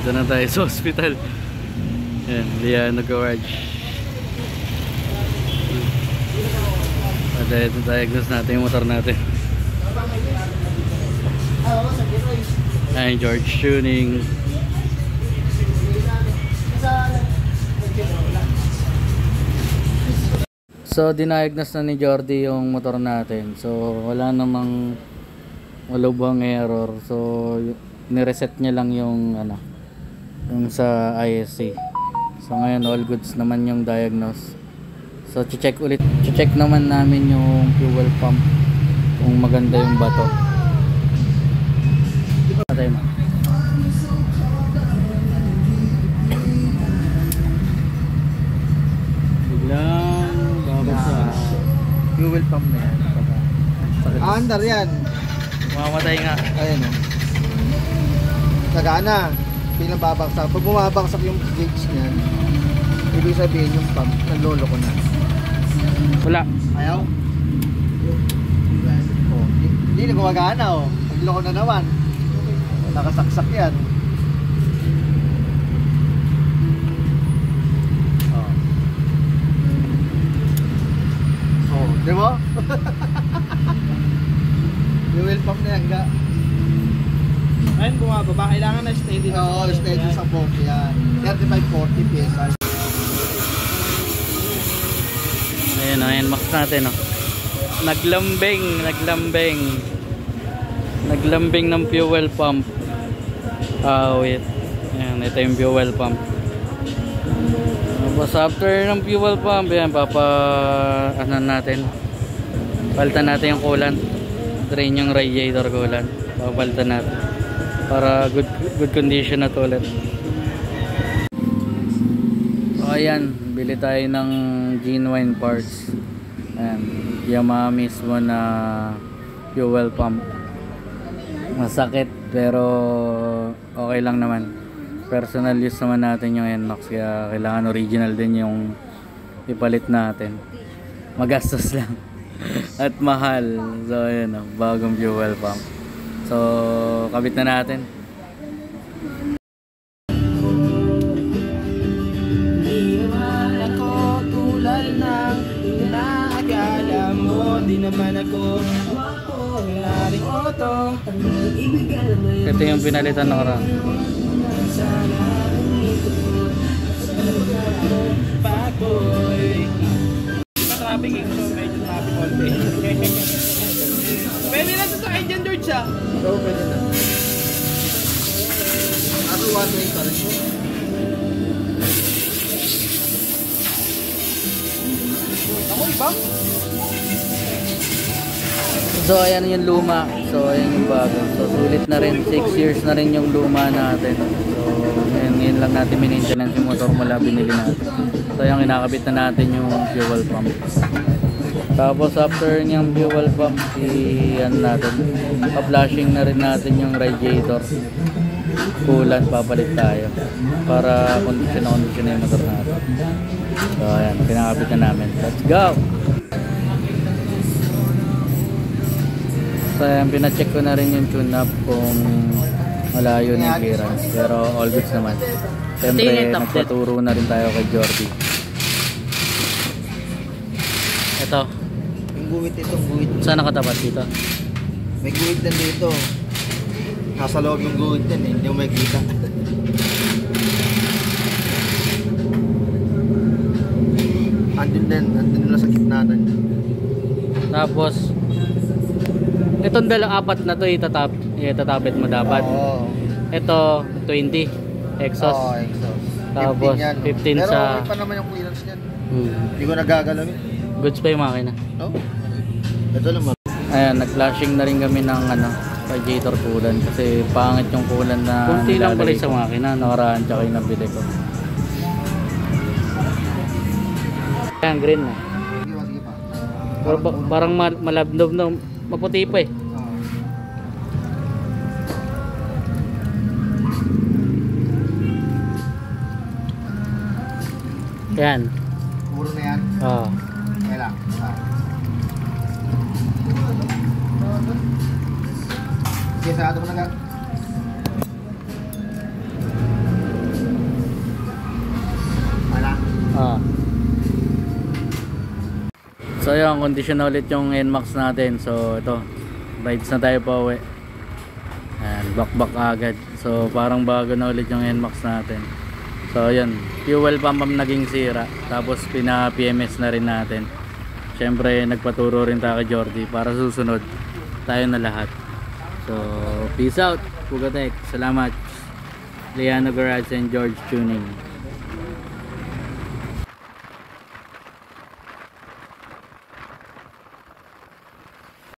Dito na tayo sa hospital. Ayan, Liano Garage. Ito diagnose natin yung motor natin. Ayan, George Tuning. So, diniagnose na ni Jordy yung motor natin. So, wala namang malubhang error. So, nireset niya lang yung yung sa ISC. So, ngayon all goods naman yung diagnose. So, check ulit. Check naman namin yung fuel pump kung maganda yung bato. Patay mo. Biglang babasa. Fuel pump na yan. Andar yan. Mamatay nga. Ayan o. Nagana. Bilang babaksak. Pag bumabaksak yung gauge niyan, ibig sabihin yung pump, nanlolo ko na. Wala. Ayaw? Oh, hindi na gumagana o. Nagloko na naman. Nakasaksak yan. Oh. Oh, di ba? Fuel pump na yan ga. Ayun, bumababa. Kailangan na steady na. Oo, steady sa 40 yan. 35-40 PSI. Ayan, ayan, max natin naglambing ng fuel pump. Wait, ayan, ito yung fuel pump. Tapos after ng fuel pump, ayan, natin, palitan natin yung coolant, drain yung radiator coolant, papalitan natin para good condition na to ulit. So ayan, bili tayo ng genuine parts. Ayan, Yamaha mismo na fuel pump. Masakit pero okay lang naman. Personal use naman natin yung NMAX, kaya kailangan original din yung ipalit natin. Magastos lang at mahal. So ayan, bagong fuel pump. So kabit na natin. Di naman ako laring auto. Ito yung pinalitan ng orang. Pakoy. Traffic eh, so medyo traffic all day. Pwede na sa akin dyan, George ah. Oo, pwede na. Ako one way pa rin po. Ako iba? So ayan yung luma. So ayan yung bago. So sulit na rin, 6 years na rin yung luma natin. So ngayon lang natin maintenance yung motor mula binili natin. So yung kinakabit na natin yung fuel pump. Tapos after yung fuel pump, natin, pa-flashing na rin natin yung radiator coolant, papalit tayo para kondisyon na yung motor natin. So ayan, kinakabit na namin. Let's go! So ayan, pina-check ko na rin yung tune-up kung malayo na yung clearance, pero all goods naman. Siyempre nagpaturo na rin tayo kay Jordy. Ito, Yung guhit itong guhit. saan nakatapat dito? May guhit din dito. Nasa loob yung guhit din eh, hindi mo makikita. Andun na sa gitna na. Tapos itong apat na to itatapit mo dapat. Oo. Ito 20 exhaust. Oo, exhaust. Tapos 15 15 pero sa okay pa naman yung clearance niyan. Hindi ko nagagalawin. goods pa yung makina. No? Ito naman. Ayan, nag-flashing na rin kami ng radiator coolant kasi pangit yung coolant na kunti lang pala sa makina, nakaraan tsaka yung nabili ko. Ayan, green na. Sige pa. Pero parang malabnob na, maputi pa eh. Ayan. Puro na yan. Oo. Kailang. Sige, sarado mo na ka. So yun, condition na ulit yung NMAX natin. So ito, rides na tayo pa uwi. Ayan, back agad. So parang bago na ulit yung NMAX natin. So yun, fuel pump naging sira. Tapos pina-PMS na rin natin. Syempre nagpaturo rin tayo kay Jordy para susunod tayo na lahat. So peace out, Pugatek. Salamat. Liano Garage and George Tuning.